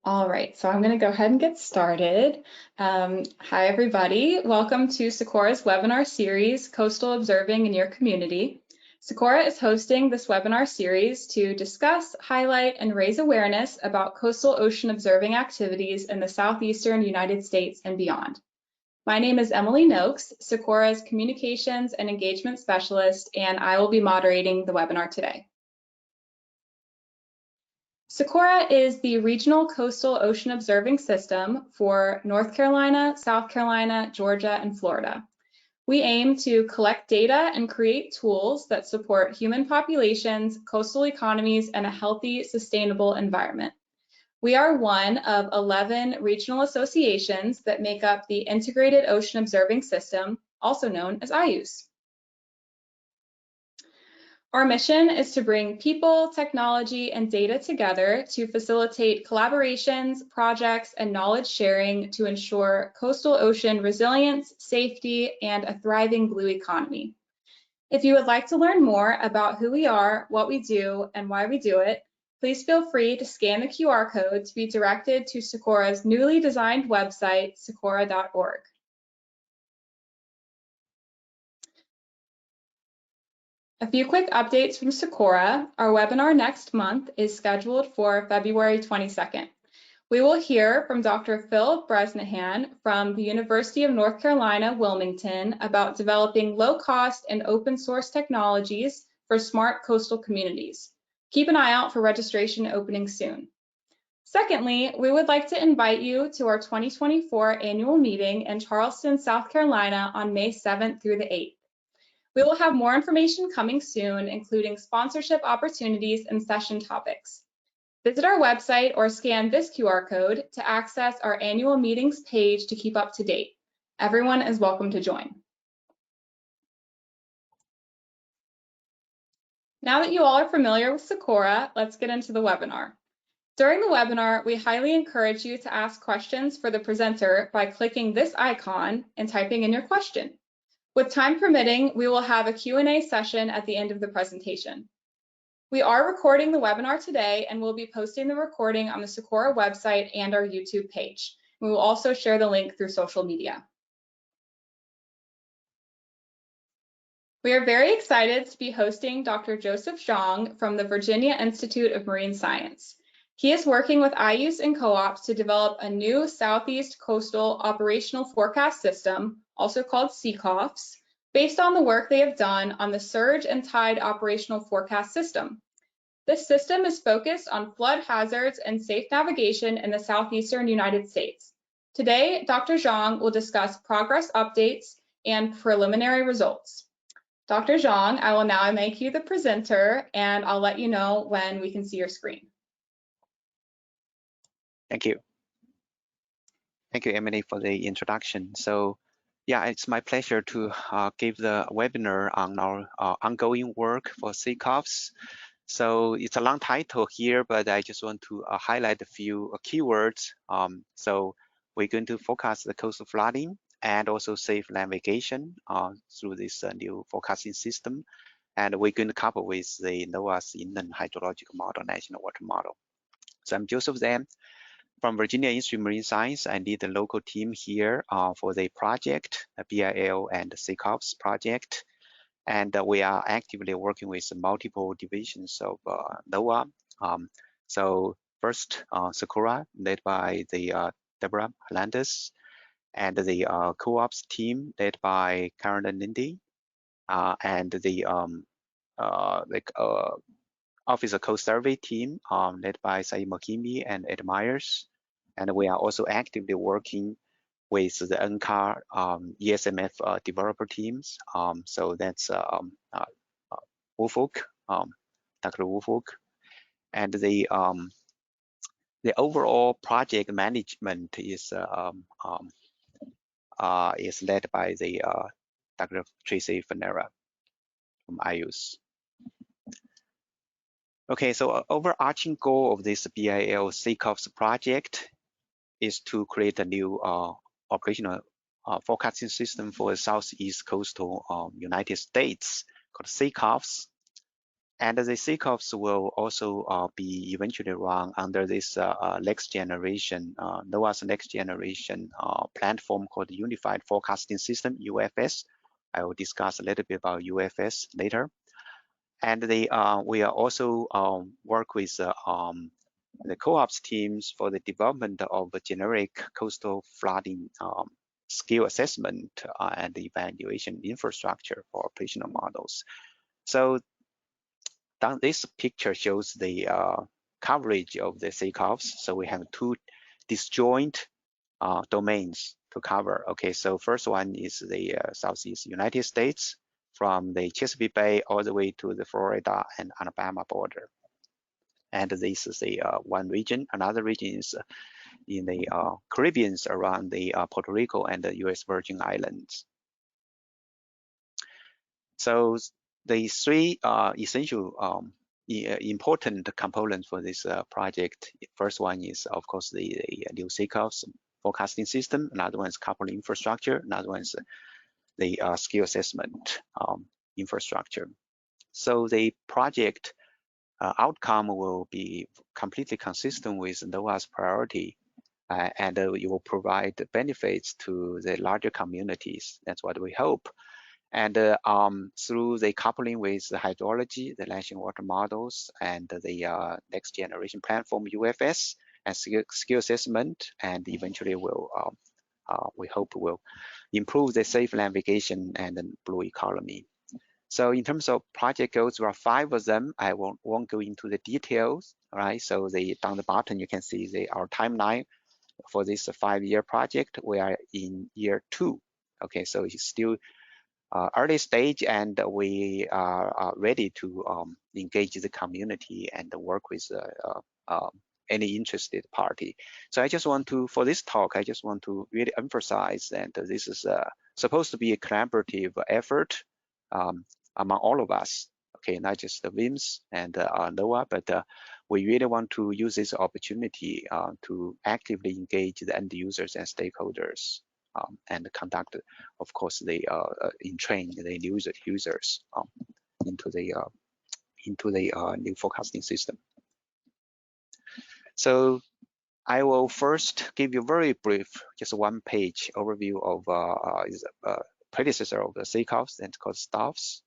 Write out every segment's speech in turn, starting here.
All right, so I'm going to go ahead and get started. Hi, everybody. Welcome to SECORA's webinar series, Coastal Observing in Your Community. SECORA is hosting this webinar series to discuss, highlight, and raise awareness about coastal ocean observing activities in the southeastern United States and beyond. My name is Emily Noakes, SECORA's Communications and Engagement Specialist, and I will be moderating the webinar today. SECORA is the regional coastal ocean observing system for North Carolina, South Carolina, Georgia, and Florida. We aim to collect data and create tools that support human populations, coastal economies, and a healthy, sustainable environment. We are one of 11 regional associations that make up the Integrated Ocean Observing System, also known as IOOS. Our mission is to bring people, technology, and data together to facilitate collaborations, projects, and knowledge sharing to ensure coastal ocean resilience, safety, and a thriving blue economy. If you would like to learn more about who we are, what we do, and why we do it, please feel free to scan the QR code to be directed to SECORA's newly designed website, secora.org. A few quick updates from SECORA. Our webinar next month is scheduled for February 22nd. We will hear from Dr. Phil Bresnahan from the University of North Carolina, Wilmington, about developing low-cost and open-source technologies for smart coastal communities. Keep an eye out for registration opening soon. Secondly, we would like to invite you to our 2024 annual meeting in Charleston, South Carolina on May 7th through the 8th. We will have more information coming soon, including sponsorship opportunities and session topics. Visit our website or scan this QR code to access our annual meetings page to keep up to date. Everyone is welcome to join. Now that you all are familiar with SECORA, let's get into the webinar. During the webinar, we highly encourage you to ask questions for the presenter by clicking this icon and typing in your question. With time permitting, we will have a Q&A session at the end of the presentation. We are recording the webinar today and we'll be posting the recording on the SECORA website and our YouTube page. We will also share the link through social media. We are very excited to be hosting Dr. Joseph Zhang from the Virginia Institute of Marine Science. He is working with IOOS and co-ops to develop a new Southeast Coastal Operational Forecast System, also called SECOFS, based on the work they have done on the Surge and Tide Operational Forecast System. This system is focused on flood hazards and safe navigation in the southeastern United States. Today, Dr. Zhang will discuss progress updates and preliminary results. Dr. Zhang, I will now make you the presenter, and I'll let you know when we can see your screen. Thank you. Thank you, Emily, for the introduction. So, yeah, it's my pleasure to give the webinar on our ongoing work for SECOFS. So it's a long title here, but I just want to highlight a few keywords. So we're going to focus the coastal flooding and also safe navigation through this new forecasting system. And we're going to couple with the NOAA's inland hydrological model, national water model. So I'm Joseph Zhang from Virginia Institute of Marine Science. I lead the local team here for the project, the BIL and the SECOFS project. And we are actively working with multiple divisions of NOAA. So first, SECORA, led by the Deborah Hernandez, and the co-ops team, led by Karen and Lindy, and the Officer Coast Survey team, led by Saeed Mohimi and Ed Myers. And we are also actively working with the NCAR ESMF developer teams. So that's Woolfolk, Dr. Woolfolk. And the overall project management is led by the Dr. Tracy Fanera from IOOS. Okay, so overarching goal of this BIL SECOFS project is to create a new operational forecasting system for the Southeast Coastal United States called SECOFS. And the SECOFS will also be eventually run under this next generation, NOAA's next generation platform called Unified Forecasting System, UFS. I will discuss a little bit about UFS later. And we are also work with the co-ops teams for the development of a generic coastal flooding skill assessment and evaluation infrastructure for operational models. So this picture shows the coverage of the SECOFS. So we have two disjoint domains to cover. Okay, so first one is the Southeast United States, from the Chesapeake Bay all the way to the Florida and Alabama border. And this is the one region. Another region is in the Caribbean around the Puerto Rico and the US Virgin Islands. So the three essential important components for this project. First one is, of course, the new SECOFS forecasting system. Another one is coupled infrastructure. Another one is the skill assessment infrastructure. So the project outcome will be completely consistent with NOAA's priority, and it will provide benefits to the larger communities. That's what we hope. And through the coupling with the hydrology, the land and water models, and the next generation platform UFS and skill assessment, and eventually will we hope will improve the safe navigation and the blue economy. So in terms of project goals, there are 5 of them. I won't go into the details. All right. So down the bottom you can see our timeline for this 5-year project. We are in year 2. Okay, so it's still early stage, and we are ready to engage the community and work with any interested party. So I just want to, for this talk, I just want to really emphasize that this is supposed to be a collaborative effort among all of us. Okay, not just the WIMS and NOAA, but we really want to use this opportunity to actively engage the end users and stakeholders. And conduct, of course, the train the users into the new forecasting system. So I will first give you very brief, just 1-page overview of predecessor of the SECOFS, and called STOFS.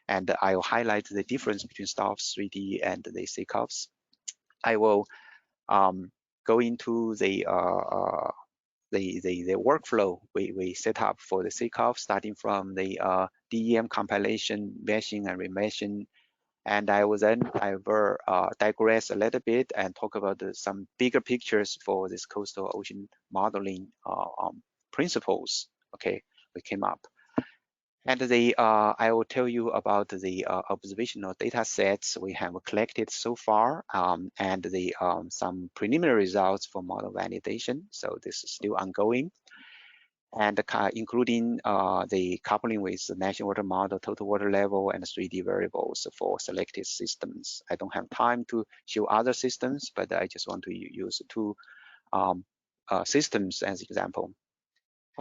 And I will highlight the difference between STOFS 3D and the SECOFS. I will go into the workflow we set up for the SECOFS, starting from the DEM compilation, meshing and remeshing, and I will digress a little bit and talk about some bigger pictures for this coastal ocean modeling principles. Okay, we came up, and I will tell you about the observational data sets we have collected so far, and some preliminary results for model validation. So this is still ongoing, and including the coupling with the national water model, total water level, and 3D variables for selected systems. I don't have time to show other systems, but I just want to use 2 systems as example.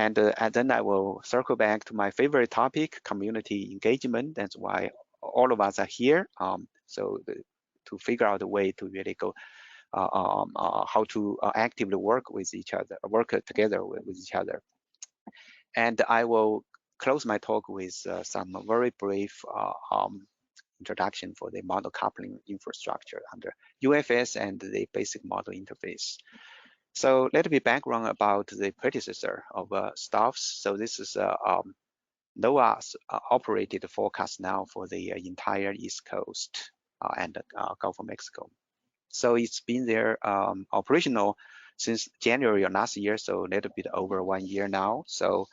And then I will circle back to my favorite topic, community engagement. That's why all of us are here. To figure out a way to really go how to actively work with each other, work together with each other. And I will close my talk with some very brief introduction for the model coupling infrastructure under UFS and the basic model interface. So a little bit background about the predecessor of STOFS. So this is NOAA's operated forecast now for the entire East Coast and Gulf of Mexico. So it's been there operational since January of last year, so a little bit over 1 year now. So,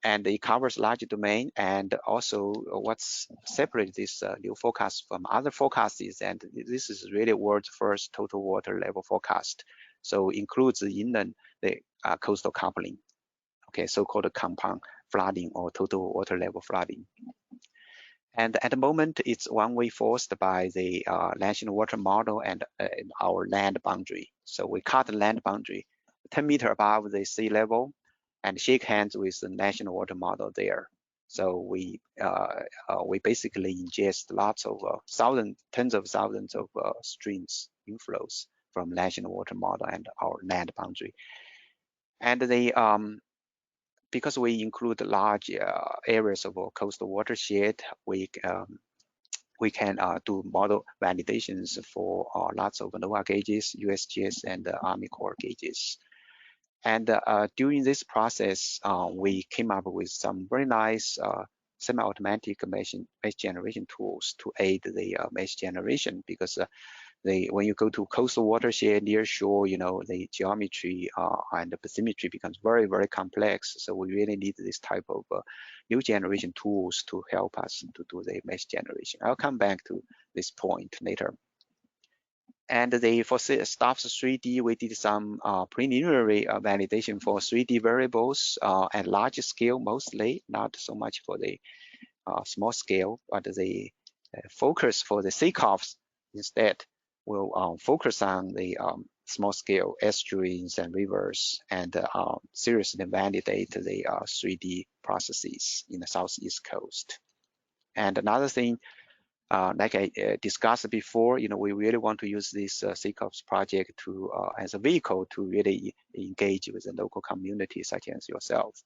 and it covers large domain, and also what's separated this new forecast from other forecasts is, and this is really world's first total water level forecast. So includes the inland, the coastal coupling, okay, so-called compound flooding or total water level flooding. And at the moment, it's one-way forced by the national water model and our land boundary. So we cut the land boundary 10 meters above the sea level and shake hands with the national water model there. So we basically ingest lots of tens of thousands of streams inflows from national water model and our land boundary. And they because we include large areas of our coastal watershed, we can do model validations for lots of NOAA gauges, USGS, and Army Corps gauges. And during this process, we came up with some very nice semi-automatic mesh generation tools to aid the mesh generation, because when you go to coastal watershed near shore, the geometry and the bathymetry becomes very, very complex. So we really need this type of new generation tools to help us to do the mesh generation. I'll come back to this point later. And for STOFS 3D, we did some preliminary validation for 3D variables at large scale mostly, not so much for the small scale, but the focus for the SECOFS instead will focus on the small scale estuaries and rivers, and seriously validate the 3D processes in the southeast coast. And another thing, like I discussed before, we really want to use this SECOFS project to as a vehicle to really engage with the local community, such as yourself.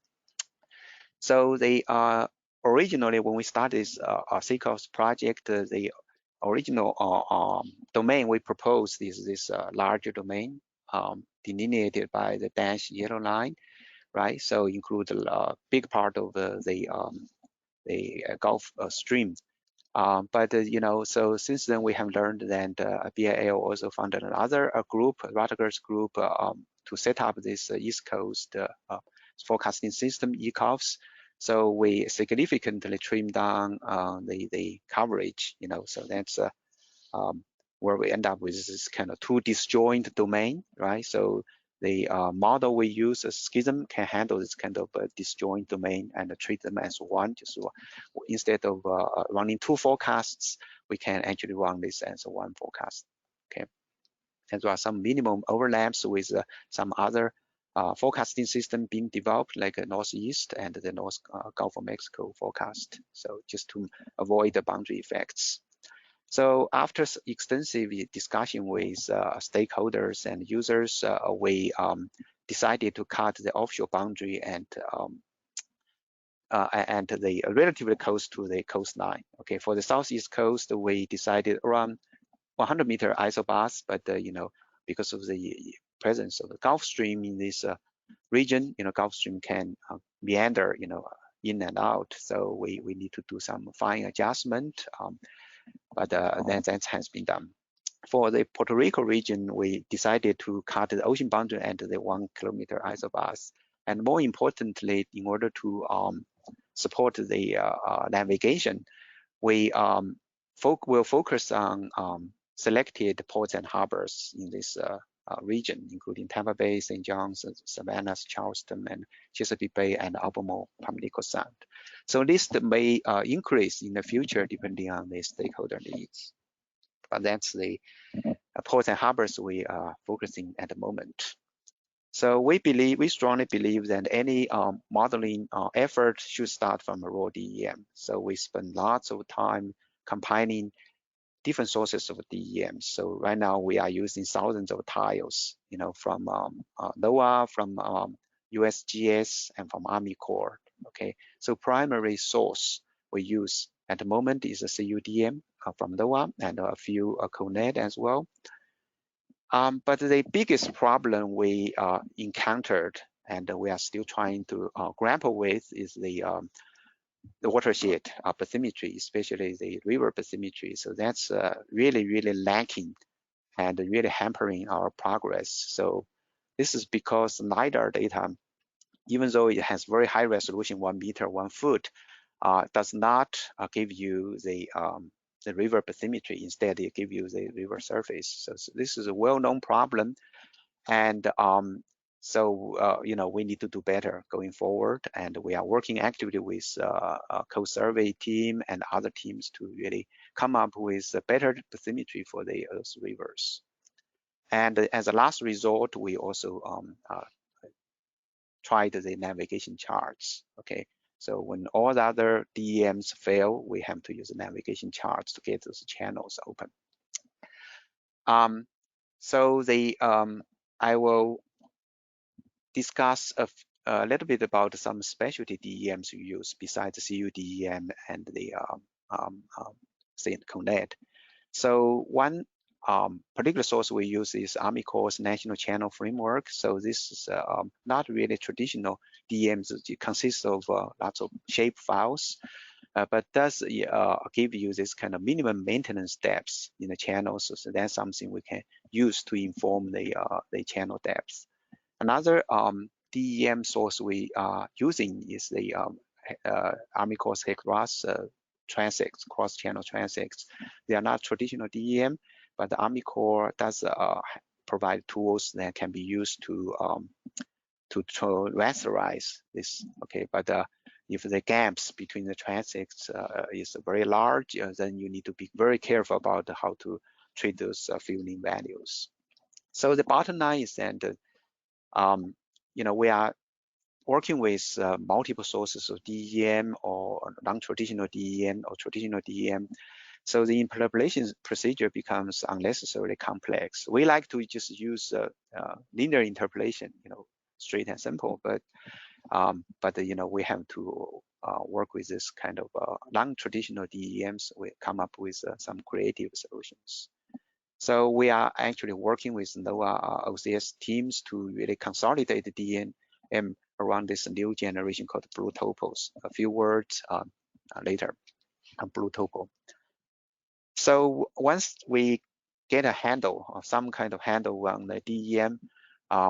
So they originally, when we started this SECOFS project, the original domain we proposed is this larger domain delineated by the dashed yellow line, right? So include a big part of the Gulf Stream. But so since then we have learned that BIL also founded another group, Rutgers group, to set up this East Coast forecasting system, ECOFS. So we significantly trimmed down the coverage, so that's where we end up with this kind of two disjoint domain, right? So the model we use, a schism, can handle this kind of disjoint domain and treat them as one. Just instead of running two forecasts, we can actually run this as one forecast. Okay, and there are some minimum overlaps with some other forecasting system being developed, like Northeast and the North Gulf of Mexico forecast. So just to avoid the boundary effects. So after extensive discussion with stakeholders and users, we decided to cut the offshore boundary and the relatively close to the coastline. Okay, for the southeast coast, we decided around 100-meter isobars, but because of the presence of the Gulf Stream in this region, Gulf Stream can meander, in and out. So we need to do some fine adjustment. But that has been done. For the Puerto Rico region, we decided to cut the ocean boundary and the 1 kilometer isobars. And more importantly, in order to support the navigation, we will focus on selected ports and harbors in this region, including Tampa Bay, St. John's, Savannah, Charleston, and Chesapeake Bay, and Albemarle, Pamlico Sound. So this may increase in the future depending on the stakeholder needs. But that's the ports and harbors we are focusing at the moment. So we strongly believe that any modeling effort should start from a raw DEM. So we spend lots of time compiling different sources of DEM. So right now we are using thousands of tiles, from NOAA, from USGS, and from Army Corps. Okay, so primary source we use at the moment is a CUDM from NOAA and a few CONET as well. But the biggest problem we encountered, and we are still trying to grapple with, is the watershed bathymetry, especially the river bathymetry. So that's really, really lacking and really hampering our progress. So this is because LiDAR data, even though it has very high resolution, 1 meter, 1 foot, does not give you the river bathymetry. Instead, it gives you the river surface. So this is a well-known problem. And so, we need to do better going forward, and we are working actively with a co-survey team and other teams to really come up with a better bathymetry for the Earth rivers. And as a last resort, we also tried the navigation charts. Okay, So when all the other DEMs fail, we have to use the navigation charts to get those channels open. So I will discuss a little bit about some specialty DEMs we use besides the CUDEM and the Connect. So one particular source we use is Army Corps National Channel Framework. So this is not really traditional DEMs. It consists of lots of shape files, but does give you this kind of minimum maintenance depths in the channels. So that's something we can use to inform the channel depths. Another DEM source we are using is the Army Corps SECORA transects, cross-channel transects. They are not traditional DEM, but the Army Corps does provide tools that can be used to rasterize this. Okay, but if the gaps between the transects is very large, then you need to be very careful about how to treat those filling values. So the bottom line is that we are working with multiple sources of DEM or non-traditional DEM or traditional DEM. So the implementation procedure becomes unnecessarily complex. We like to just use linear interpolation, straight and simple, but we have to work with this kind of non-traditional DEMs. We come up with some creative solutions. So we are actually working with NOAA OCS teams to really consolidate the DEM around this new generation called blue topos. A few words later on blue topo. So once we get a handle or some kind of handle on the DEM,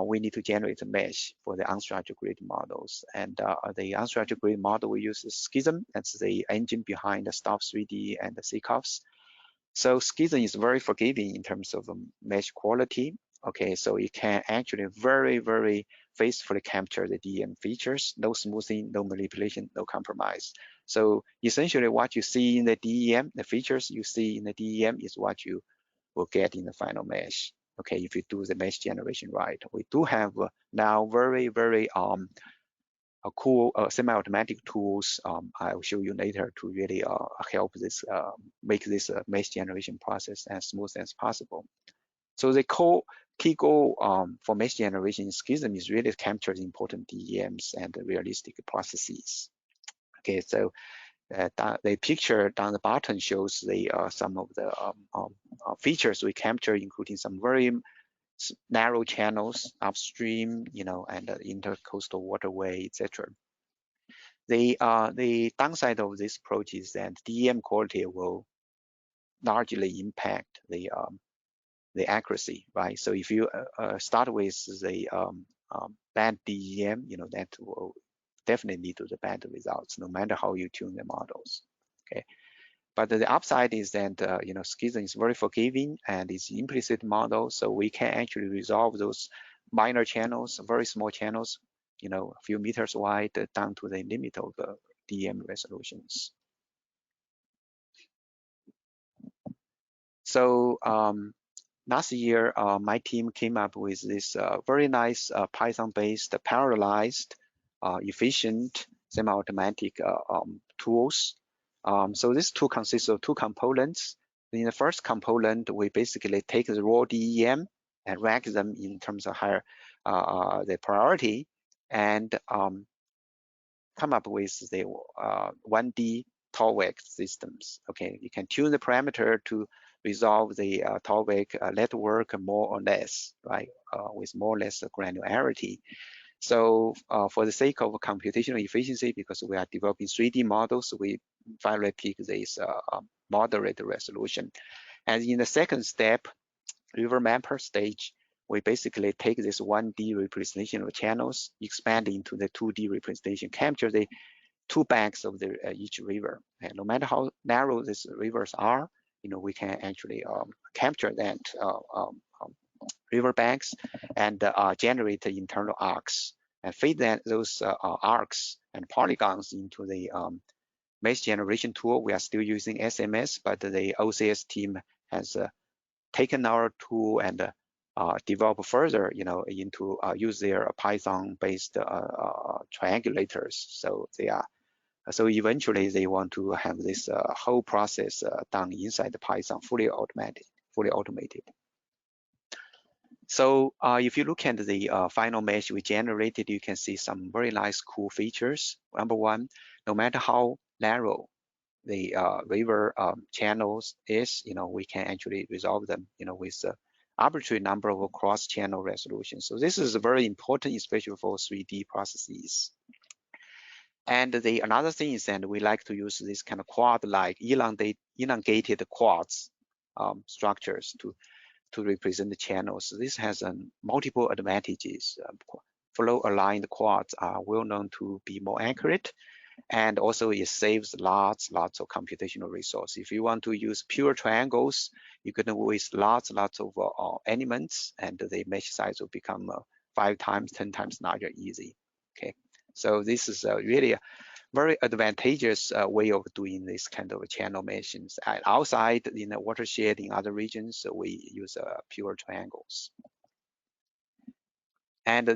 we need to generate a mesh for the unstructured grid models. And the unstructured grid model we use is Schism. That's the engine behind the STOFS 3D and the SECOFS. So Schism is very forgiving in terms of mesh quality. Okay, so it can actually very, very faithfully capture the DEM features, no smoothing, no manipulation, no compromise. So essentially what you see in the DEM, the features you see in the DEM is what you will get in the final mesh. Okay, if you do the mesh generation right. We do have now very, very cool semi-automatic tools I will show you later to really help this make this mesh generation process as smooth as possible. So the key goal for mesh generation in Schism is really to capture the important DEMs and the realistic processes. Okay, so the picture down the bottom shows the some of the features we capture, including some very narrow channels upstream, and intercoastal waterway, etc. The downside of this approach is that DEM quality will largely impact the accuracy, right? So if you start with the bad DEM, that will definitely lead to the bad results, no matter how you tune the models. Okay. But the upside is that Schism is very forgiving and it's implicit model, so we can actually resolve those minor channels, very small channels, a few meters wide, down to the limit of the DEM resolutions. So last year, my team came up with this very nice Python-based, parallelized, efficient, semi-automatic tools. So this tool consists of two components. In the first component, we basically take the raw DEM and rank them in terms of the priority, and come up with the 1D TOLVEC systems. Okay, you can tune the parameter to resolve the TOLVEC network more or less, right, with more or less granularity. So for the sake of computational efficiency, because we are developing 3D models, we finally pick this moderate resolution. And in the second step, river mapper stage, we basically take this 1D representation of channels, expand into the 2D representation, capture the two banks of the each river. And no matter how narrow these rivers are, we can actually capture that river banks and generate the internal arcs and feed those arcs and polygons into the mesh generation tool. We are still using SMS, but the OCS team has taken our tool and develop further, into use their Python-based triangulators. So they are So eventually they want to have this whole process done inside the Python, fully automated. So if you look at the final mesh we generated, you can see some very nice, cool features. Number one, no matter how narrow the river channels is, we can actually resolve them, with arbitrary number of cross-channel resolutions. So this is very important, especially for 3D processes. And another thing is that we like to use this kind of quad-like elongated quartz structures to represent the channels. So this has multiple advantages. Flow-aligned quartz are well known to be more accurate, and also it saves lots of computational resource. If you want to use pure triangles, you can waste lots of elements, and the mesh size will become 5 times, 10 times larger easy. Okay, so this is really a very advantageous way of doing this kind of channel meshes. Outside in the watershed in other regions, we use pure triangles. And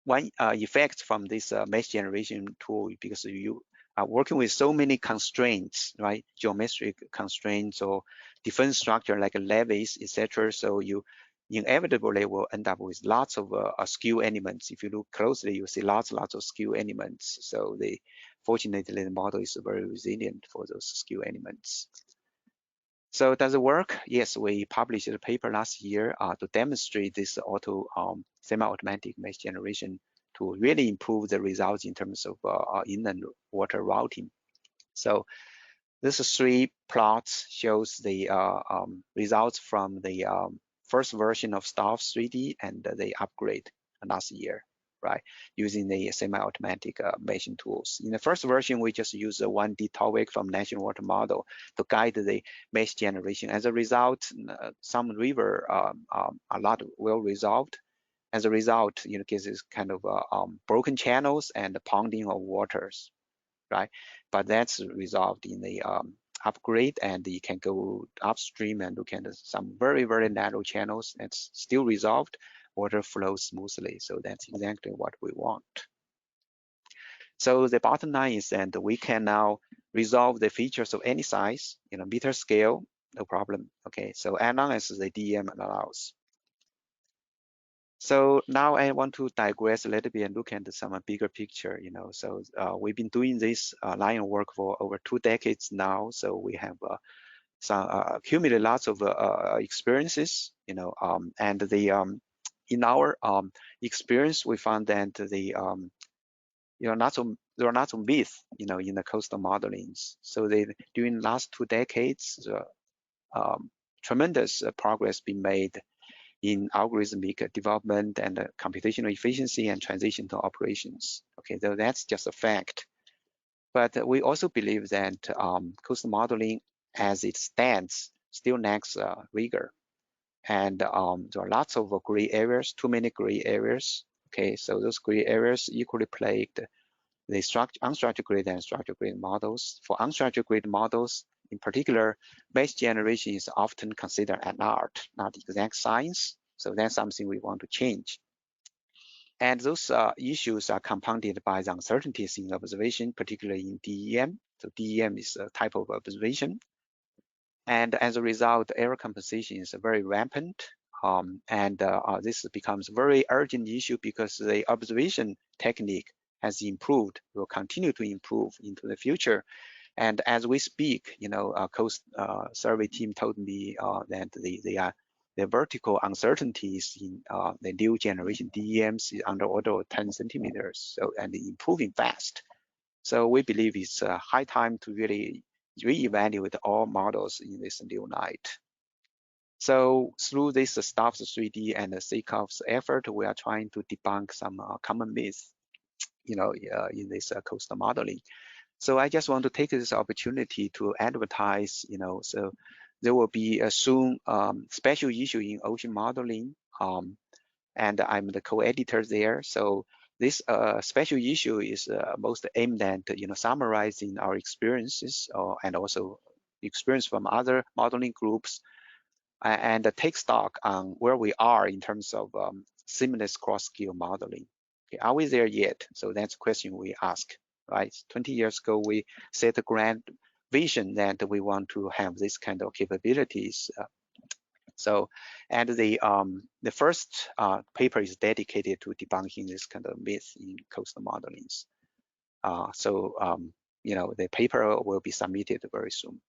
one effect from this mesh generation tool, because you are working with so many constraints, right? Geometric constraints or defense structure like levees, etc. So you inevitably will end up with lots of skew elements. If you look closely, you see lots of skew elements. So fortunately, the model is very resilient for those skew elements. So does it work? Yes, we published a paper last year to demonstrate this semi-automatic mesh generation to really improve the results in terms of inland water routing. So this 3 plots shows the results from the first version of STOFS 3D and the upgrade last year, right? Using the semi-automatic meshing tools. In the first version, we just use a 1D TOWIC from National Water Model to guide the mesh generation. As a result, some river are not well resolved. As a result, cases kind of broken channels and ponding of waters, right? But that's resolved in the upgrade, and you can go upstream and look at some very narrow channels. That's still resolved. Water flows smoothly. So that's exactly what we want. So the bottom line is that we can now resolve the features of any size, meter scale, no problem. Okay, so as long as the DEM allows. So now I want to digress a little bit and look at some bigger picture, So we've been doing this line of work for over 2 decades now. So we have accumulated lots of experiences, and in our experience, we found that there are not some myths, in the coastal modelings. So during the last 2 decades, tremendous progress been made in algorithmic development and computational efficiency and transition to operations. Okay, so that's just a fact. But we also believe that coastal modeling as it stands still lacks rigor. And there are lots of gray areas, too many gray areas. Okay, so those gray areas equally plagued the unstructured grid and structured grid models. For unstructured grid models, in particular, mesh generation is often considered an art, not exact science. So that's something we want to change. And those issues are compounded by the uncertainties in observation, particularly in DEM. So DEM is a type of observation. And as a result, error compensation is very rampant. This becomes a very urgent issue because the observation technique has improved, will continue to improve into the future. And as we speak, Coast Survey team told me that the vertical uncertainties in the new generation DEMs is under order of 10 centimeters, so and improving fast. So we believe it's high time to really reevaluate all models in this new light. So through this STOFS 3D and the SECOFS effort, we are trying to debunk some common myths, in this coastal modeling. So I just want to take this opportunity to advertise, so there will be a soon special issue in ocean modeling, and I'm the co-editor there. So this special issue is most aimed at, summarizing our experiences and also experience from other modeling groups, and take stock on where we are in terms of seamless cross-scale modeling. Okay, are we there yet? So that's a question we ask, right? 20 years ago, we set a grand vision that we want to have this kind of capabilities. And the first paper is dedicated to debunking this kind of myth in coastal modelings. You know, the paper will be submitted very soon.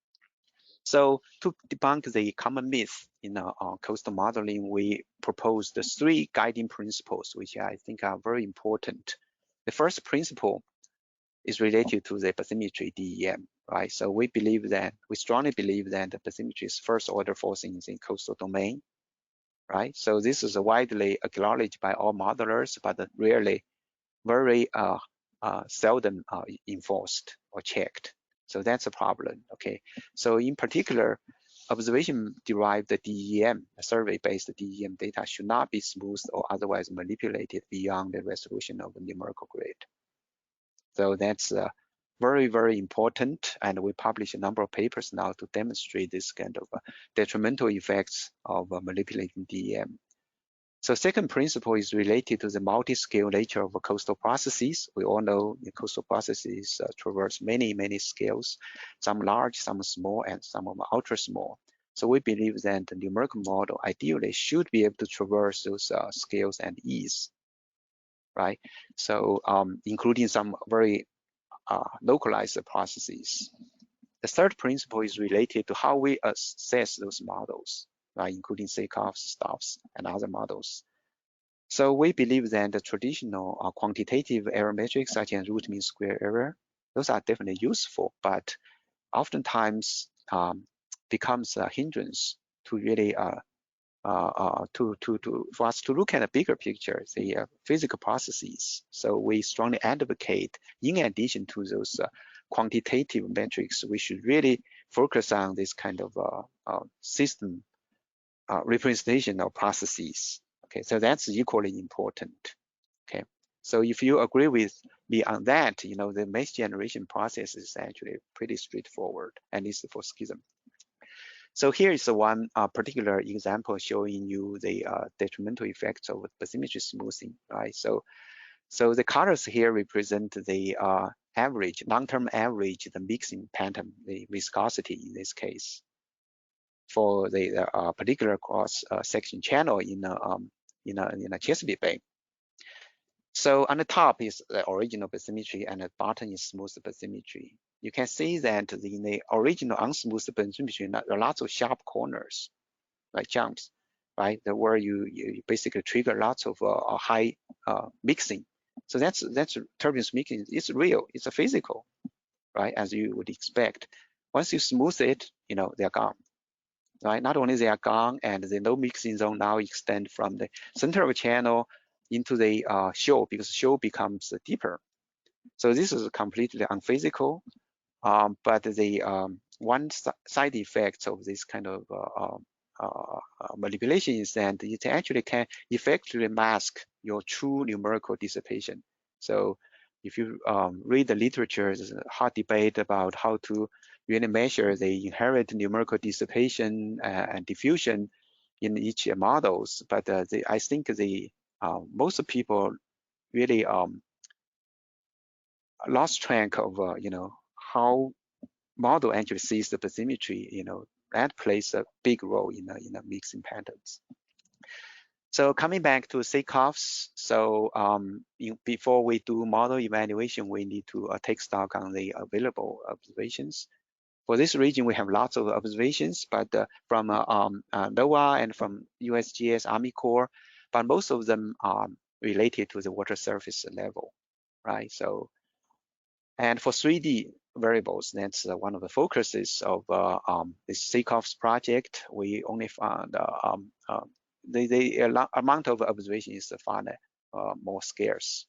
So to debunk the common myth in coastal modeling, we proposed the 3 guiding principles, which I think are very important. The first principle is related to the bathymetry DEM, right? So we strongly believe that the bathymetry is first order forcing in coastal domain, right? So this is widely acknowledged by all modelers, but rarely, very seldom enforced or checked. So that's a problem, okay? So in particular, observation-derived DEM, survey-based DEM data should not be smoothed or otherwise manipulated beyond the resolution of the numerical grid. So that's very, very important, and we publish a number of papers now to demonstrate this kind of detrimental effects of manipulating DEM. So second principle is related to the multi-scale nature of coastal processes. We all know the coastal processes traverse many, many scales, some large, some small, and some are ultra small. So we believe that the numerical model ideally should be able to traverse those scales and ease, right? So including some very localized processes. The third principle is related to how we assess those models, right? Including SECOFS, STOFS, and other models. So we believe that the traditional quantitative error metrics such as root mean square error, those are definitely useful, but oftentimes becomes a hindrance to really for us to look at a bigger picture, the physical processes. So we strongly advocate, in addition to those quantitative metrics, we should really focus on this kind of system representation of processes. Okay, so that's equally important. Okay, so if you agree with me on that, you know, the mesh generation process is actually pretty straightforward, at least for schism. So here is one particular example showing you the detrimental effects of bathymetry smoothing, right? So the colors here represent the average, long-term average, the mixing pattern, the viscosity in this case, for the particular cross section channel in a Chesapeake Bay. So on the top is the original bathymetry, and at the bottom is smooth bathymetry. You can see that in the original unsmooth bathymetry, there are lots of sharp corners, like jumps, right? Where you basically trigger lots of high mixing. So that's turbulence mixing. It's real. It's a physical, right? As you would expect. Once you smooth it, you know, they're gone. Right? Not only they are gone, and the low mixing zone now extend from the center of the channel into the shoal, because shoal becomes deeper. So this is completely unphysical, but the one side effect of this kind of manipulation is that it actually can effectively mask your true numerical dissipation. So if you read the literature, there's a hot debate about how to really measure the inherent numerical dissipation and diffusion in each models. But I think the most people really lost track of you know, how model actually sees the bathymetry. You know, that plays a big role in the mixing patterns. So coming back to SECOFS, so before we do model evaluation, we need to take stock on the available observations. For this region, we have lots of observations, but from NOAA and from USGS, Army Corps, but most of them are related to the water surface level, right? So, and for 3D variables, that's one of the focuses of this SECOFS project. We only found the amount of observation is far more scarce.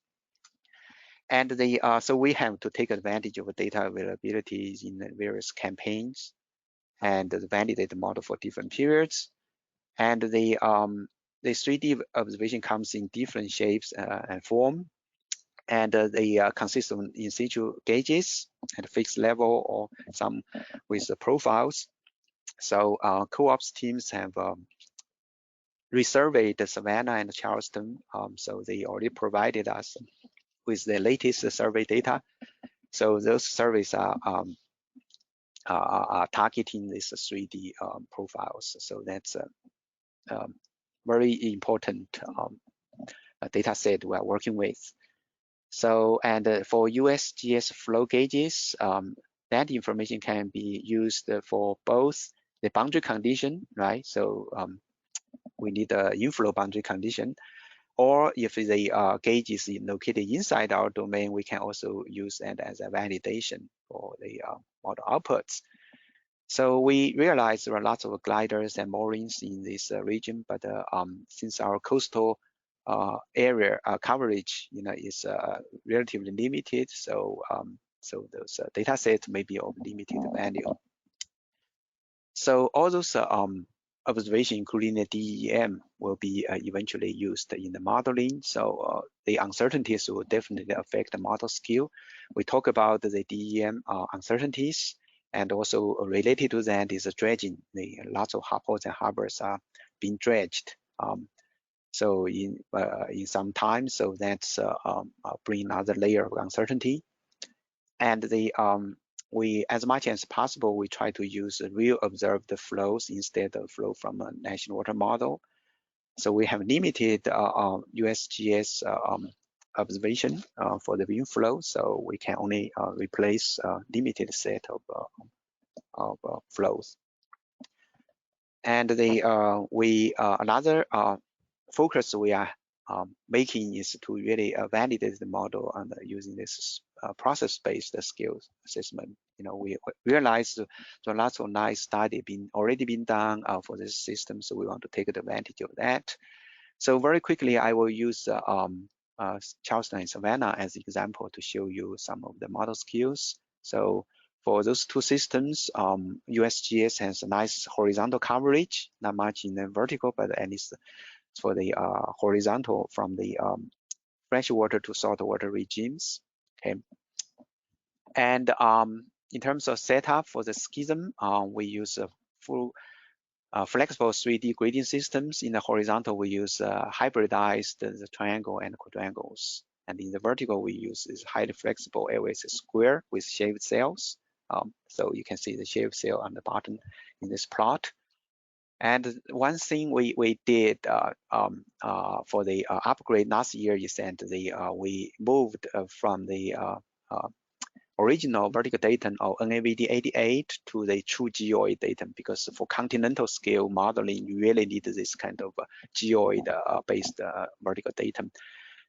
And so we have to take advantage of data availability in the various campaigns and validate the model for different periods. And the 3D observation comes in different shapes and form. And they consist of in situ gauges at fixed level or some with the profiles. So co-ops teams have resurveyed the Savannah and Charleston. So they already provided us with the latest survey data. So those surveys are targeting these 3D profiles. So that's a very important data set we are working with. So, and for USGS flow gauges, that information can be used for both the boundary condition, right? So we need an inflow boundary condition, or if the gauge is located inside our domain, we can also use that as a validation for the model outputs. So we realize there are lots of gliders and moorings in this region, but since our coastal area coverage, is relatively limited, so so those data sets may be of limited value. So all those observations, including the DEM, will be eventually used in the modeling. So the uncertainties will definitely affect the model skill. We talk about the DEM uncertainties, and also related to that is the dredging. Lots of ports and harbors are being dredged. So in some time, so that's bring another layer of uncertainty. And the we, as much as possible, we try to use real observed flows instead of flow from a national water model. So we have limited USGS observation for the wind flow, so we can only replace a limited set of flows. And the another focus we are making is to really validate the model and using this process-based skills assessment. We realize there are lots of nice study already been done for this system, so we want to take advantage of that. So very quickly, I will use Charleston and Savannah as example to show you some of the model skills. So for those two systems, USGS has a nice horizontal coverage, not much in the vertical, but at least for the horizontal from the freshwater to saltwater regimes. Okay, and in terms of setup for the schism, we use a full flexible 3D grading systems. In the horizontal, we use hybridized the triangle and quadrangles, and in the vertical, we use this highly flexible areas square with shaved cells. So you can see the shaved cell on the bottom in this plot. And one thing we did for the upgrade last year is that we moved from the original vertical datum of NAVD 88 to the true geoid datum, because for continental scale modeling, you really need this kind of geoid based vertical datum.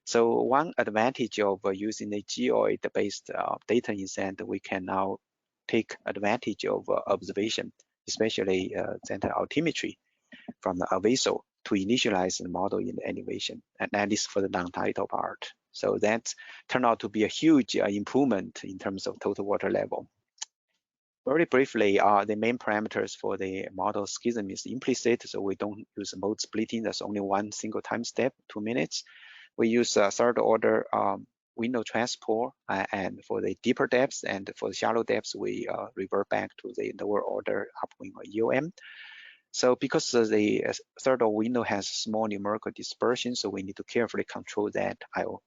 So one advantage of using the geoid based data is that we can now take advantage of observation, especially center altimetry from the vessel to initialize the model in the elevation, and at least for the non-tidal part. So that turned out to be a huge improvement in terms of total water level. Very briefly, the main parameters for the model schism is implicit, so we don't use mode splitting. There's only one single time step, 2 minutes. We use third order window transport, and for the deeper depths and for the shallow depths, we revert back to the lower order upwind or EOM. So because the third order window has small numerical dispersion, so we need to carefully control that. I will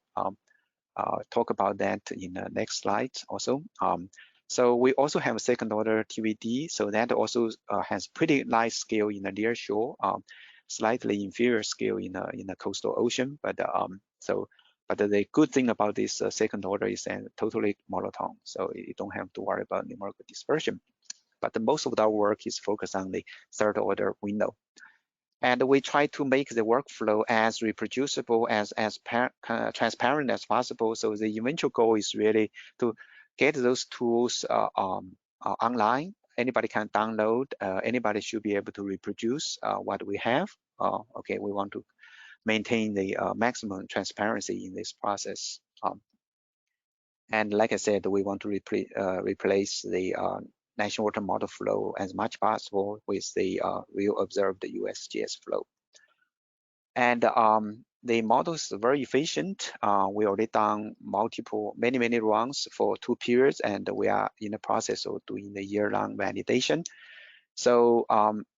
talk about that in the next slide also. So we also have a second order TVD, so that also has pretty nice scale in the near shore, slightly inferior scale in the coastal ocean. But but the good thing about this second order is that totally monotone, so you don't have to worry about numerical dispersion. But most of our work is focused on the third order window. And we try to make the workflow as reproducible, as transparent as possible. So the eventual goal is really to get those tools online. Anybody can download, anybody should be able to reproduce what we have. Okay, we want to maintain the maximum transparency in this process. And like I said, we want to replace the national water model flow as much possible with the real observed USGS flow. And the model is very efficient. We already done many runs for 2 periods, and we are in the process of doing the year-long validation. So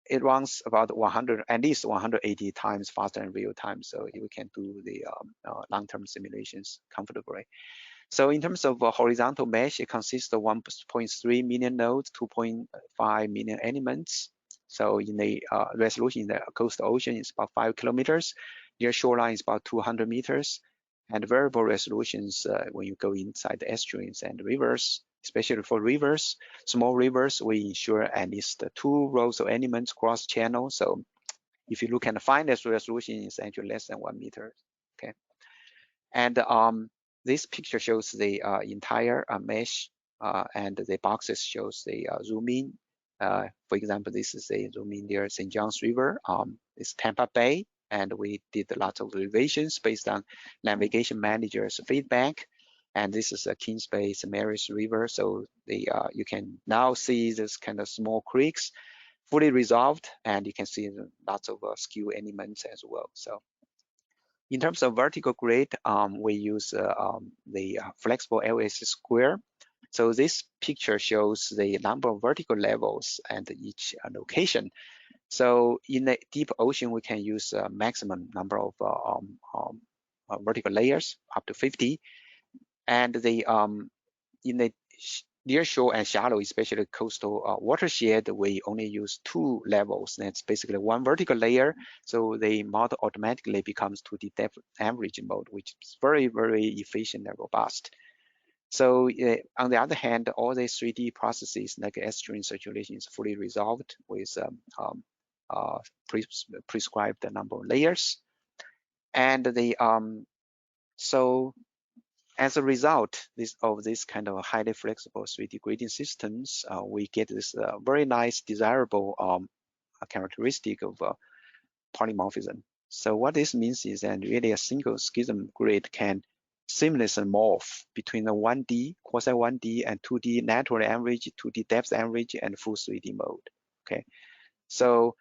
it runs about at least 180 times faster in real time. So you can do the long-term simulations comfortably. So in terms of horizontal mesh, it consists of 1.3 million nodes, 2.5 million elements. So in the resolution in the coastal ocean is about 5 kilometers. Near shoreline is about 200 meters. And variable resolutions when you go inside the estuaries and rivers, especially for rivers, small rivers, we ensure at least 2 rows of elements cross channel. So if you look at the finest resolution, it's actually less than 1 meter. Okay. And this picture shows the entire mesh, and the boxes shows the zoom in. For example, this is a zoom in near St. John's River. It's Tampa Bay, and we did lots of revisions based on navigation manager's feedback. And this is a Kings Bay Maris River. So the you can now see this kind of small creeks fully resolved, and you can see lots of skew elements as well. So in terms of vertical grid, we use the flexible LS square. So this picture shows the number of vertical levels at each location. So in the deep ocean, we can use a maximum number of vertical layers, up to 50. And the in the near shore and shallow, especially coastal watershed, we only use 2 levels. That's basically 1 vertical layer. So the model automatically becomes 2D depth average mode, which is very, very efficient and robust. So on the other hand, all the 3D processes like estuarine circulation is fully resolved with prescribed number of layers. And the so as a result of this kind of highly flexible 3D grading systems, we get this very nice, desirable characteristic of polymorphism. So what this means is that really a single schism grid can seamlessly morph between the 1D, quasi 1D, and 2D natural average, 2D depth average, and full 3D mode. Okay, so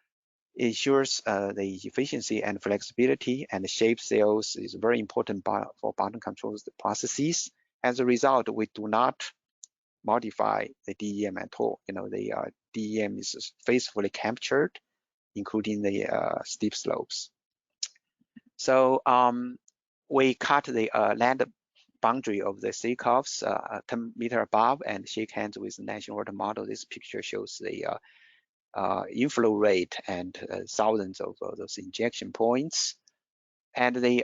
it ensures the efficiency and flexibility, and the shape cells is very important for bottom controls processes. As a result, we do not modify the DEM at all. You know, the DEM is faithfully captured, including the steep slopes. So we cut the land boundary of the SECOFS 10 meters above and shake hands with the national water model. This picture shows the inflow rate and thousands of those injection points, and the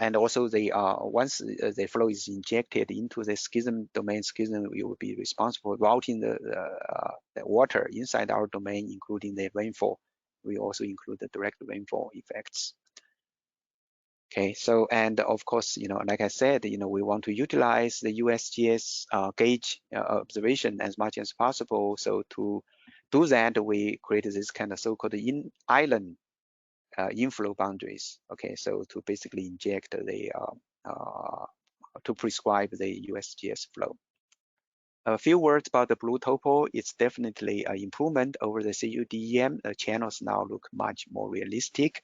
and also the once the flow is injected into the schism domain, schism will be responsible for routing the water inside our domain, including the rainfall. We also include the direct rainfall effects. Okay, so, and of course, you know, like I said, you know, we want to utilize the USGS gauge observation as much as possible. So to do that, we created this kind of so-called island inflow boundaries. Okay, so to basically inject the, to prescribe the USGS flow. A few words about the blue topo. It's definitely an improvement over the CUDEM. The channels now look much more realistic,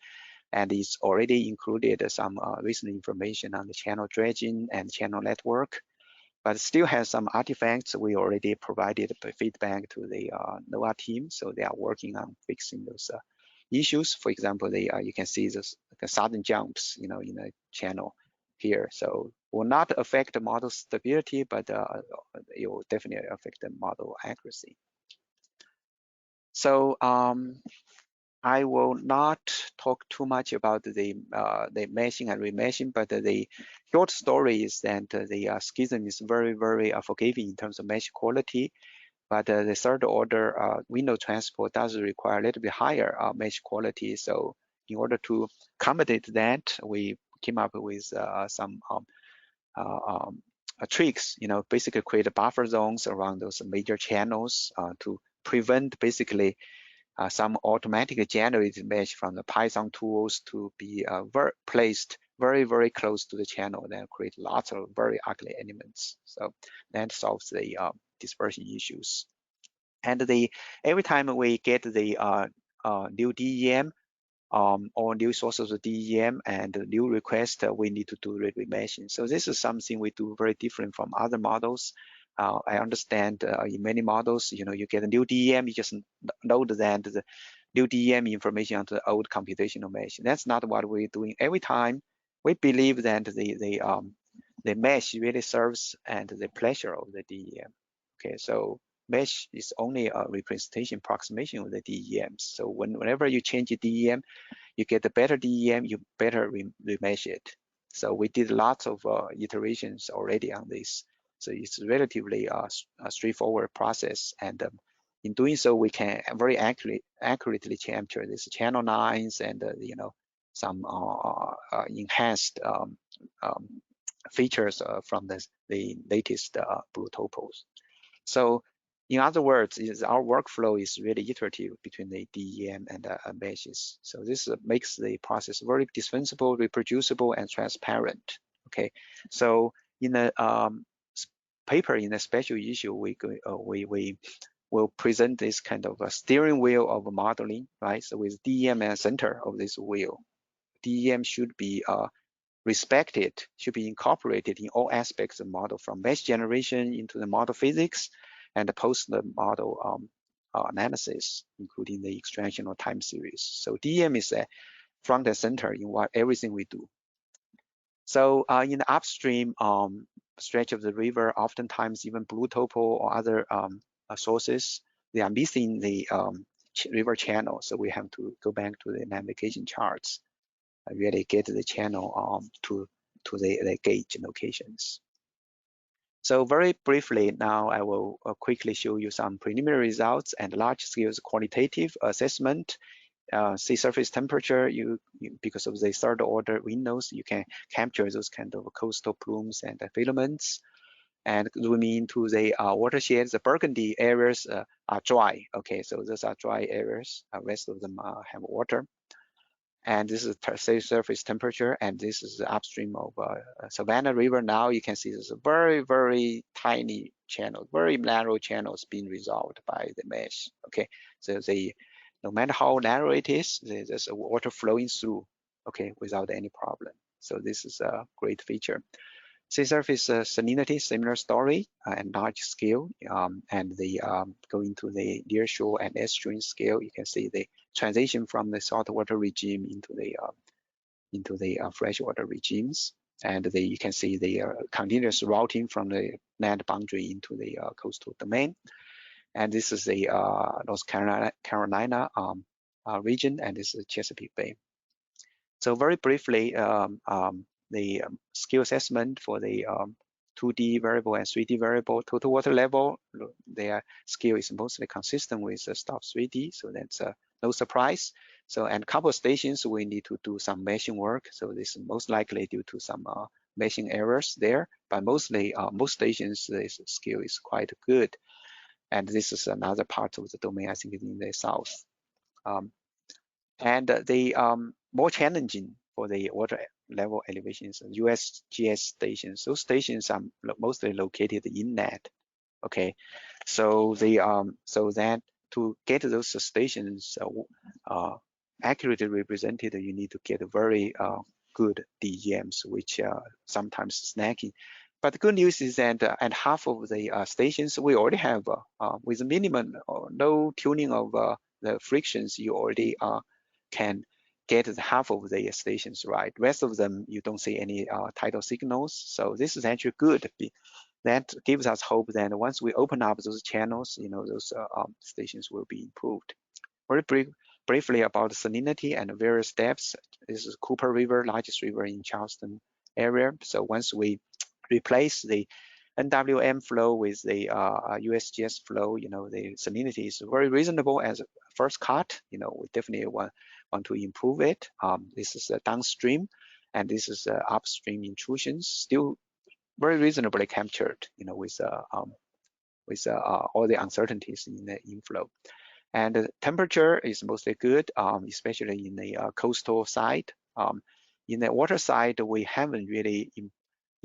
and it's already included some recent information on the channel dredging and channel network, but still has some artifacts. We already provided feedback to the NOAA team, so they are working on fixing those issues. For example, they you can see this the sudden jumps, you know, in the channel here. So will not affect the model stability, but it will definitely affect the model accuracy. So I will not talk too much about the meshing and remeshing, but the short story is that the schism is very, very forgiving in terms of mesh quality. But the third order window transport does require a little bit higher mesh quality. So in order to accommodate that, we came up with some tricks, you know, basically create buffer zones around those major channels to prevent basically some automatically generated mesh from the Python tools to be placed very, very close to the channel, then create lots of very ugly elements. So that solves the dispersion issues. And every time we get the new DEM or new sources of DEM and new request, we need to do remeshing. So this is something we do very different from other models. I understand in many models, you get a new DEM, you just load then the new DEM information onto the old computational mesh. That's not what we're doing every time. We believe that the mesh really serves and the pleasure of the DEM. Okay, so mesh is only a representation approximation of the DEMs. So whenever you change a DEM, you get a better DEM, you better remesh it. So we did lots of iterations already on this. So it's relatively a straightforward process. And in doing so, we can very accurately capture these channel lines and some enhanced features from the latest blue topos. So in other words, our workflow is really iterative between the DEM and meshes. So this makes the process very defensible, reproducible, and transparent. Okay, so in the paper, in a special issue, we will present this kind of a steering wheel of modeling, right? So with DEM at the center of this wheel, DEM should be respected, should be incorporated in all aspects of the model, from mesh generation into the model physics and post the model analysis, including the extraction or time series. So DEM is front and center in everything we do. So in the upstream stretch of the river, oftentimes even blue topo or other sources, they are missing the river channel. So we have to go back to the navigation charts, really get the channel to the gauge locations. So very briefly, now I will quickly show you some preliminary results and large-scale qualitative assessment. Sea surface temperature, because of the third-order windows, you can capture those kind of coastal plumes and filaments. And zooming into the watersheds, the burgundy areas are dry. Okay, so those are dry areas. Rest of them have water. And this is sea surface temperature, and this is the upstream of Savannah River. Now you can see there's a very, very tiny channel, very narrow channels being resolved by the mesh. Okay, so no matter how narrow it is, there's water flowing through, okay, without any problem. So this is a great feature. Sea surface salinity, similar story, and large scale, and going to the near shore and estuarine scale, you can see the transition from the saltwater regime into the freshwater regimes, and you can see the continuous routing from the land boundary into the coastal domain. And this is the North Carolina region, and this is Chesapeake Bay. So very briefly, the skill assessment for the 2D variable and 3D variable total water level, their scale is mostly consistent with the STOFS 3D, so that's no surprise. So, and couple stations, we need to do some meshing work. So this is most likely due to some meshing errors there, but mostly most stations, this scale is quite good. And this is another part of the domain, I think, in the south. And the more challenging for the water level elevations, USGS stations. Those stations are mostly located inland. Okay, so so that to get those stations accurately represented, you need to get very good DEMs, which sometimes snagging. But the good news is that at half of the stations, we already have, with minimum or no tuning of the frictions, you already can get half of the stations right. Rest of them, you don't see any tidal signals. So this is actually good. That gives us hope that once we open up those channels, those stations will be improved. Very briefly about salinity and various depths. This is Cooper River, largest river in Charleston area. So once we replace the NWM flow with the USGS flow, the salinity is very reasonable as a first cut. We definitely want to improve it. This is a downstream, and this is upstream intrusions, still very reasonably captured, with all the uncertainties in the inflow. And the temperature is mostly good, especially in the coastal side. In the water side, we haven't really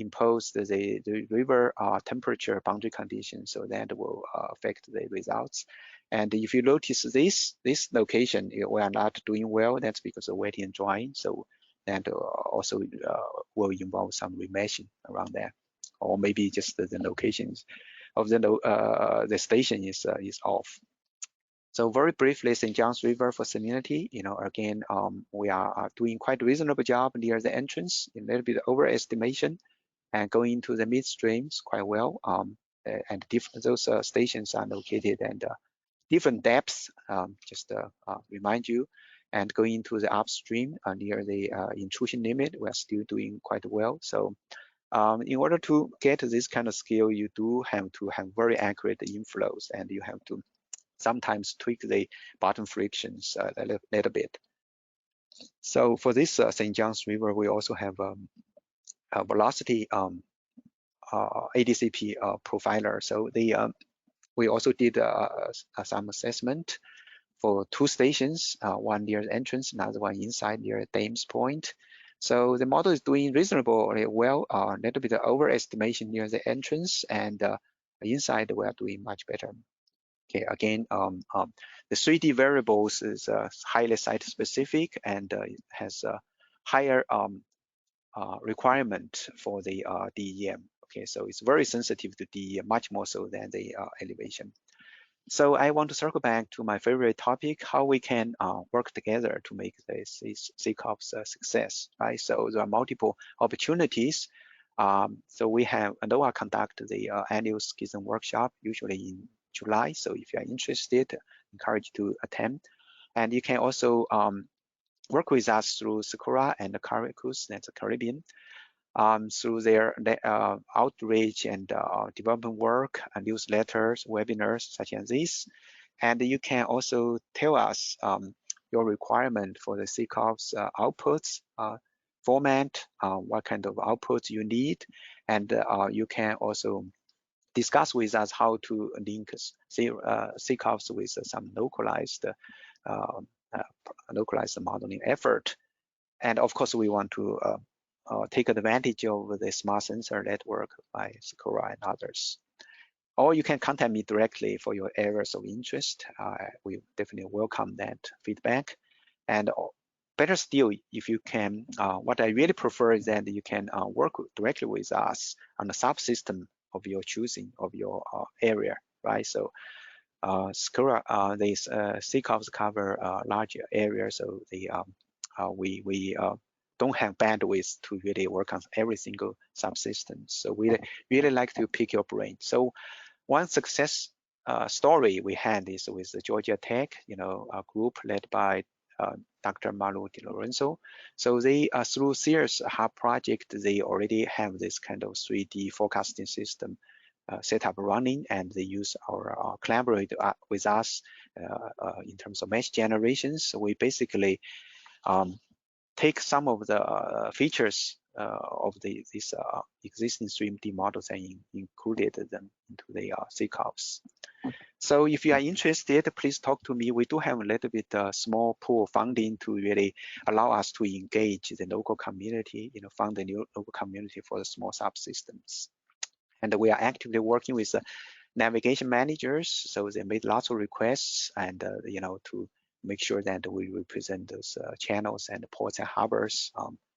imposed the river temperature boundary conditions, so that will affect the results. And if you notice this location, we are not doing well. That's because of wetting and drying. So that also will involve some remeshing around there, or maybe just the locations of the station is off. So very briefly, St. John's River for salinity, again, we are doing quite a reasonable job near the entrance, a little bit overestimation, and going into the midstreams quite well. And those stations are located at different depths, just to remind you, and going into the upstream near the intrusion limit, we're still doing quite well. So in order to get this kind of scale, you do have to have very accurate inflows, and you have to sometimes tweak the bottom frictions a little bit. So for this St. John's River, we also have a velocity ADCP profiler. So we also did some assessment for 2 stations, one near the entrance, another one inside near Dames Point. So the model is doing reasonably well, a little bit of overestimation near the entrance, and inside we are doing much better. Okay, again, the 3D variables is highly site-specific and has a higher requirement for the DEM. Okay, so it's very sensitive to DEM, much more so than the elevation. So I want to circle back to my favorite topic, how we can work together to make this SECOFS a success, right? So there are multiple opportunities. So we have NOAA conduct the annual schism workshop, usually in July. So if you are interested, encourage you to attend. And you can also work with us through SECOORA and the IOOS, that's the Caribbean, through their outreach and development work, newsletters, webinars such as this. And you can also tell us your requirement for the SECOFS outputs format, what kind of outputs you need, and you can also discuss with us how to link SECOFS with some localized modeling effort. And of course, we want to take advantage of the smart sensor network by SECOORA and others. Or you can contact me directly for your areas of interest. We definitely welcome that feedback. And better still, if you can, what I really prefer is that you can work directly with us on the subsystem of your choosing of your area, right? So SECOORA, these SECOFS cover large areas, so we don't have bandwidth to really work on every single subsystem. So we really like to pick your brain. So one success story we had is with the Georgia Tech, a group led by Dr. Malu Di Lorenzo. So they, through Sears Hub project, they already have this kind of 3D forecasting system set up running, and they use our collaborate with us in terms of mesh generations. So we basically take some of the features of these existing 3D models and included them into the SECOFS. So if you are interested, please talk to me. We do have a little bit small pool funding to really allow us to engage the local community, fund the new local community for the small subsystems. And we are actively working with navigation managers. So they made lots of requests, and to make sure that we represent those channels and ports and harbors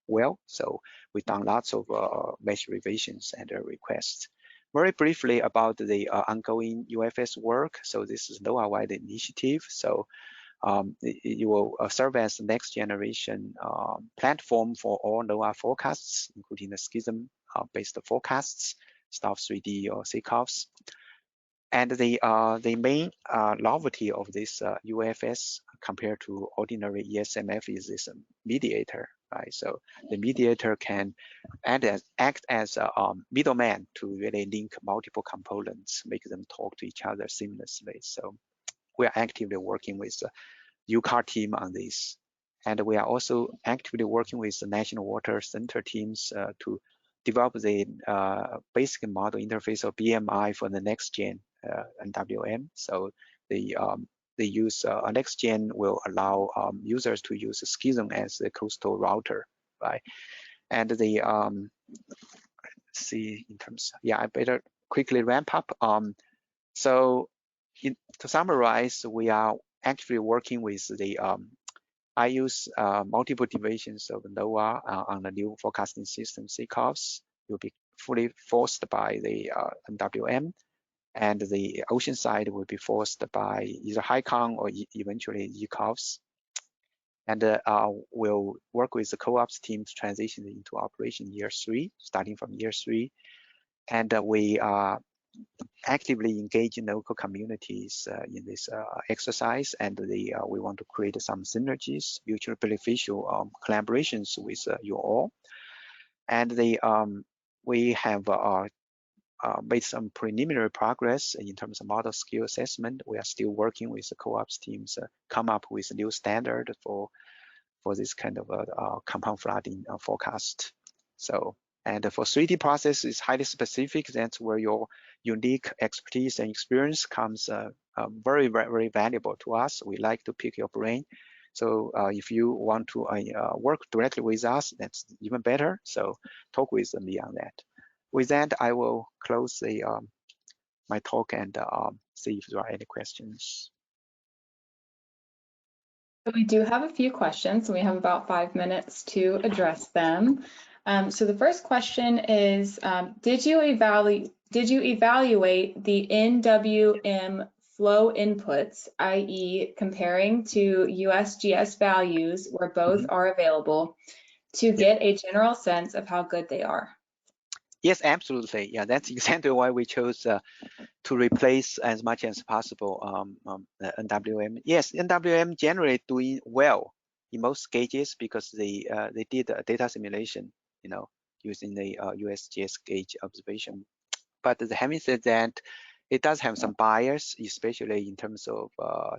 well. So we've done lots of mesh revisions and requests. Very briefly about the ongoing UFS work. So this is NOAA-wide initiative. So it will serve as the next generation platform for all NOAA forecasts, including the schism-based forecasts, STOFS 3D or SECOFS. And the main novelty of this UFS compared to ordinary ESMF is this mediator, right? So the mediator can act as a middleman to really link multiple components, make them talk to each other seamlessly. So we are actively working with the UCAR team on this. And we are also actively working with the National Water Center teams to develop the basic model interface of BMI for the next gen NWM. So they use next gen will allow users to use Schism as a coastal router, right? And the see in terms, yeah, I better quickly ramp up. So to summarize, we are actually working with the IOOS multiple divisions of NOAA on the new forecasting system SECOFS. Will be fully forced by the NWM. and the ocean side will be forced by either HICOM or eventually SECOFS. And we'll work with the co-ops team to transition into operation year 3, starting from year 3. And we are actively engaging local communities in this exercise, and we want to create some synergies, mutually beneficial collaborations with you all. And we have made some preliminary progress in terms of model skill assessment. We are still working with the co-ops teams come up with a new standard for this kind of compound flooding forecast. So, and for 3D process is highly specific. That's where your unique expertise and experience comes very, very valuable to us. We like to pick your brain. So if you want to work directly with us, that's even better. So talk with me on that. With that, I will close the my talk and see if there are any questions. We do have a few questions, and we have about 5 minutes to address them. So the first question is, did you evaluate the NWM flow inputs, i.e. comparing to USGS values where both are available, to get a general sense of how good they are? Yes, absolutely. Yeah, that's exactly why we chose to replace as much as possible the NWM. Yes, NWM generally doing well in most gauges because they did a data simulation, using the USGS gauge observation. But having said that, it does have some bias, especially in terms of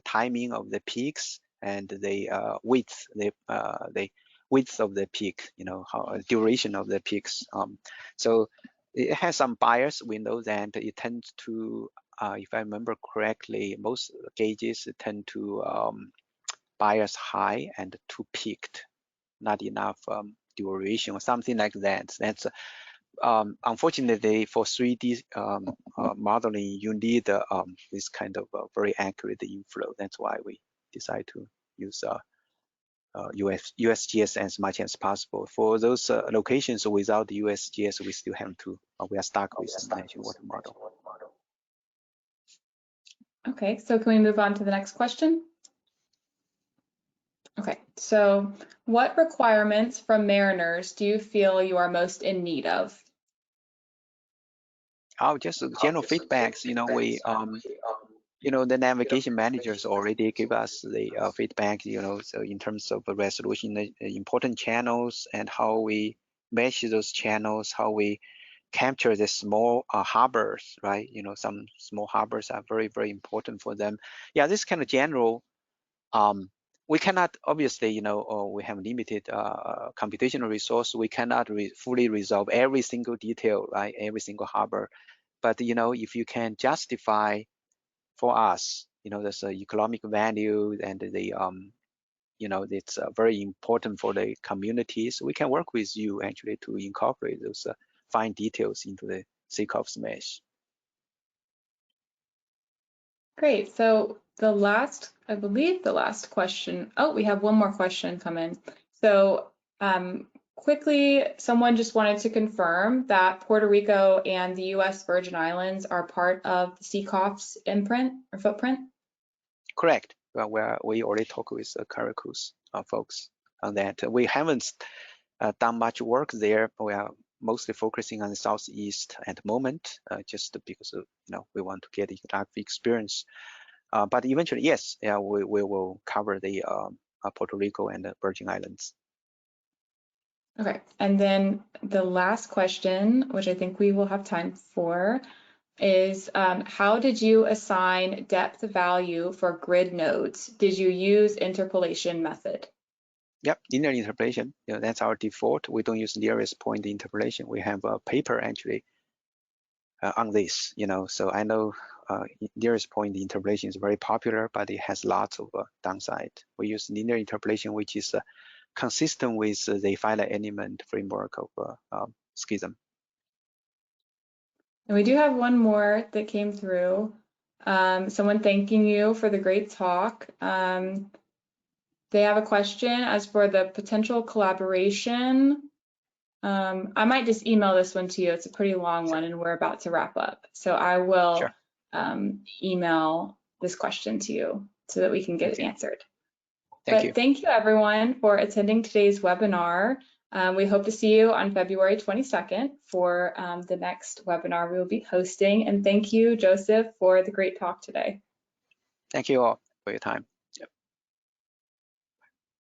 timing of the peaks and the width, the width of the peak, duration of the peaks. So it has some bias. We know that it tends to, if I remember correctly, most gauges tend to bias high and too peaked, not enough duration or something like that. That's unfortunately for 3D modeling, you need this kind of very accurate inflow. That's why we decide to use USGS as much as possible. For those locations without the USGS, we still have to, we are stuck with the natural water model. Okay, so can we move on to the next question? Okay, so what requirements from mariners do you feel you are most in need of? Just general feedbacks. The navigation managers already give us the feedback, so in terms of resolution, the important channels and how we mesh those channels, how we capture the small harbors, right? Some small harbors are very, very important for them. Yeah, this kind of general, we cannot, obviously, we have limited computational resource. We cannot fully resolve every single detail, right? Every single harbor. But, if you can justify for us, there's an economic value and the, it's very important for the communities. We can work with you actually to incorporate those fine details into the SECOFS mesh. Great. So I believe the last question. Oh, we have one more question come in. So quickly, someone just wanted to confirm that Puerto Rico and the U.S. Virgin Islands are part of the SECOFS imprint or footprint? Correct. Well, we already talked with the Caracas folks on that. We haven't done much work there. We are mostly focusing on the Southeast at the moment, just because of, we want to get enough experience. But eventually, yes, yeah, we will cover the Puerto Rico and the Virgin Islands. Okay, and then the last question, which I think we will have time for, is how did you assign depth value for grid nodes? Did you use interpolation method? Yep, linear interpolation. That's our default. We don't use nearest point interpolation. We have a paper actually on this. So I know nearest point interpolation is very popular, but it has lots of downside. We use linear interpolation, which is consistent with the finite element framework of schism. And we do have one more that came through. Someone thanking you for the great talk. They have a question as for the potential collaboration. I might just email this one to you. It's a pretty long one and we're about to wrap up. So I will email this question to you so that we can get it answered. Thank you. Thank you everyone for attending today's webinar. We hope to see you on February 22nd for the next webinar we will be hosting. And thank you, Joseph, for the great talk today. Thank you all for your time.